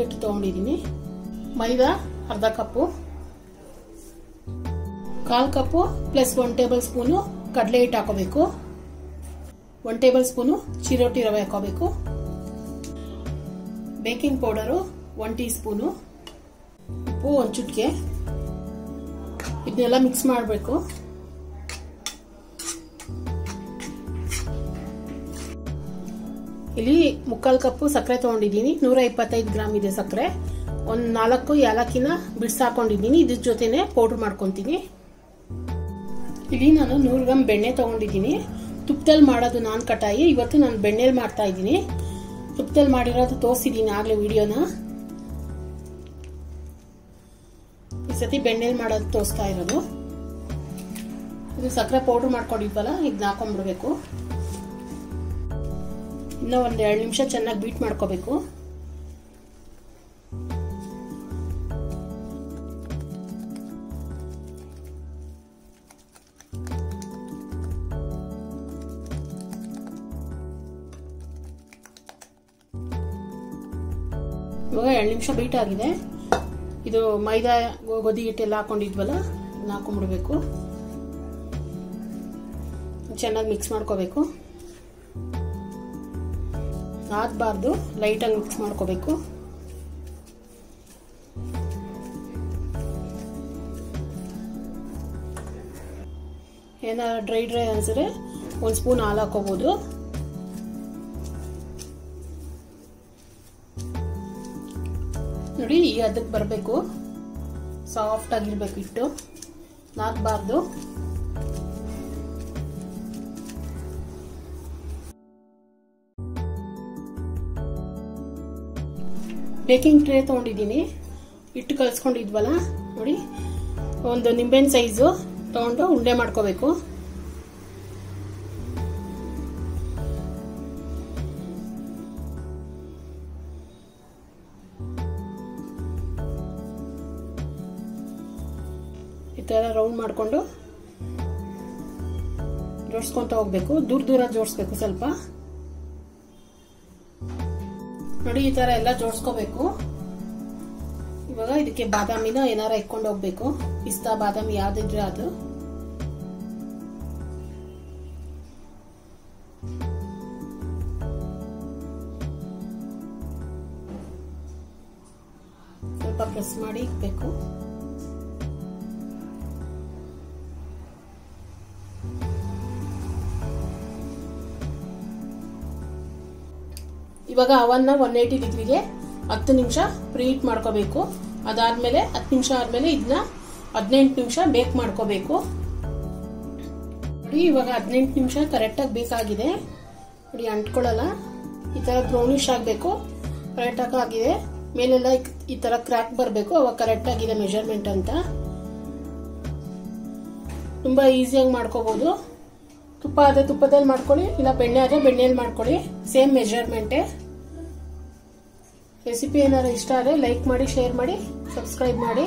ಹಿಟ್ಟು ತಗೊಂಡಿದ್ದೀನಿ. ಮೈದಾ ಅರ್ಧ ಕಪ್ಪು, 1/4 ಕಪ್ಪು ಪ್ಲಸ್ 1 ಟೇಬಲ್ ಸ್ಪೂನು ಕಡಲೆ ಹಿಟ್ಟು ಹಾಕೋಬೇಕು, 1 ಟೇಬಲ್ ಸ್ಪೂನು ಚಿರೋಟಿ ರವೆ ಹಾಕೋಬೇಕು, ಬೇಕಿಂಗ್ ಪೌಡರು 1 ಟೀ ಸ್ಪೂನು, ಉಪ್ಪು 1 ಚುಟ್ಕೆ. ಇದನ್ನೆಲ್ಲ ಮಿಕ್ಸ್ ಮಾಡಬೇಕು. ಇಲ್ಲಿ 1/4 ಕಪ್ಪು ಸಕ್ಕರೆ ತಗೊಂಡಿದ್ದೀನಿ, 125 ಗ್ರಾಮ್ ಇದೆ ಸಕ್ಕರೆ. ಒಂದು 4 ಏಲಕ್ಕಿನ ಬಿಡ್ಸ್ ಹಾಕೊಂಡಿದ್ದೀನಿ, ಇದ್ರ ಜೊತೆನೆ ಪೌಡರ್ ಮಾಡ್ಕೊಂತೀನಿ. ಇಲ್ಲಿ ನಾನು 100 ಗ್ರಾಮ್ ಬೆಣ್ಣೆ ತಗೊಂಡಿದ್ದೀನಿ. ತುಪ್ಪದಲ್ಲಿ ಮಾಡೋದು ನಾನ್ ಕಟಾಯಿ, ಇವತ್ತು ನಾನು ಬೆಣ್ಣೆಲಿ ಮಾಡ್ತಾ ಇದ್ದೀನಿ. ತುಪ್ಪದಲ್ಲಿ ಮಾಡಿರೋದು ತೋರಿಸಿದ್ದೀನಿ ಆಗ್ಲೇ ವಿಡಿಯೋನ. ಈ ಸತಿ ಬೆಣ್ಣೆಲಿ ಮಾಡೋದು ತೋರಿಸ್ತಾ ಇರೋದು. ಇದು ಸಕ್ಕರೆ ಪೌಡರ್ ಮಾಡ್ಕೊಂಡಿದ್ವಲ್ಲ, ಇದನ್ನ ಹಾಕೊಂಡ್ಬಿಡ್ಬೇಕು. ಇನ್ನ ಒಂದ್ 2 ನಿಮಿಷ ಚೆನ್ನಾಗಿ ಬೀಟ್ ಮಾಡ್ಕೋಬೇಕು. ಇವಾಗ 2 ನಿಮಿಷ ಬೀಟ್ ಆಗಿದೆ. ಇದು ಮೈದಾ ಗೋಧಿ ಹಿಟ್ಟೆಲ್ಲ ಹಾಕೊಂಡಿದ್ವಲ್ಲ, ಇದನ್ನ ಹಾಕೊಂಡ್ಬಿಡ್ಬೇಕು. ಚೆನ್ನಾಗಿ ಮಿಕ್ಸ್ ಮಾಡ್ಕೋಬೇಕು. ನಾದಬಾರ್ದು, ಲೈಟಾಗಿ ಮಿಕ್ಸ್ ಮಾಡ್ಕೋಬೇಕು. ಏನಾರ ಡ್ರೈ ಅನ್ಸಿದ್ರೆ 1 ಸ್ಪೂನ್ ಹಾಲು ಹಾಕೋಬಹುದು. ನೋಡಿ, ಈ ಅದಕ್ಕೆ ಬರಬೇಕು, ಸಾಫ್ಟ್ ಆಗಿರ್ಬೇಕು ಹಿಟ್ಟು, ನಾದಬಾರ್ದು. ಬೇಕಿಂಗ್ ಟ್ರೇ ತಗೊಂಡಿದ್ದೀನಿ, ಹಿಟ್ಟು ಕಲ್ಸ್ಕೊಂಡಿದ್ವಲ್ಲ ನೋಡಿ, ಒಂದು ನಿಂಬೆಹಣ್ಣು ಸೈಜು ತಗೊಂಡು ಉಂಡೆ ಮಾಡ್ಕೋಬೇಕು. ಈ ತರ ರೌಂಡ್ ಮಾಡ್ಕೊಂಡು ಜೋಡಿಸ್ಕೊಂತ ಹೋಗ್ಬೇಕು. ದೂರ ಜೋಡಿಸ್ಬೇಕು ಸ್ವಲ್ಪ. ನೋಡಿ, ಈ ತರ ಎಲ್ಲ ಜೋಡಿಸ್ಕೋಬೇಕು. ಇವಾಗ ಇದಕ್ಕೆ ಬಾದಾಮಿನ ಏನಾರ ಇಟ್ಕೊಂಡು ಹೋಗ್ಬೇಕು. ಪಿಸ್ತಾ ಬಾದಾಮಿ ಯಾವ್ದಿದ್ರೆ ಅದು. ಸ್ವಲ್ಪ ಪ್ರೆಸ್ ಮಾಡಿ ಇಕ್ಬೇಕು. ಇವಾಗ ಅವನ್ನ 180 ಡಿಗ್ರಿಗೆ 10 ನಿಮಿಷ ಪ್ರೀಹೀಟ್ ಮಾಡ್ಕೋಬೇಕು. ಅದಾದ್ಮೇಲೆ 10 ನಿಮಿಷ ಆದ್ಮೇಲೆ ಇದನ್ನ 18 ನಿಮಿಷ ಬೇಕ್ ಮಾಡ್ಕೋಬೇಕು. ನೋಡಿ, ಇವಾಗ 18 ನಿಮಿಷ ಕರೆಕ್ಟ್ ಆಗಿ ಬೇಕಾಗಿದೆ. ನೋಡಿ, ಅಂಟ್ಕೊಳ್ಳಲ್ಲ. ಈ ತರ ಬ್ರೌನಿಶ್ ಆಗ್ಬೇಕು. ಕರೆಕ್ಟ್ ಆಗಿದೆ. ಮೇಲೆಲ್ಲ ಈ ತರ ಕ್ರ್ಯಾಕ್ ಬರಬೇಕು. ಅವಾಗ ಕರೆಕ್ಟ್ ಆಗಿದೆ ಮೆಜರ್ಮೆಂಟ್ ಅಂತ. ತುಂಬಾ ಈಸಿಯಾಗಿ ಮಾಡ್ಕೋಬಹುದು. ತುಪ್ಪ ಆದ್ರೆ ತುಪ್ಪದಲ್ಲಿ ಮಾಡ್ಕೊಳ್ಳಿ, ಇಲ್ಲ ಬೆಣ್ಣೆ ಆದ್ರೆ ಬೆಣ್ಣೆಯಲ್ಲಿ ಮಾಡ್ಕೊಳ್ಳಿ. ಸೇಮ್ ಮೆಜರ್ಮೆಂಟೇ. ರೆಸಿಪಿ ಏನಾದ್ರು ಇಷ್ಟ ಆದರೆ ಲೈಕ್ ಮಾಡಿ, ಶೇರ್ ಮಾಡಿ, ಸಬ್ಸ್ಕ್ರೈಬ್ ಮಾಡಿ.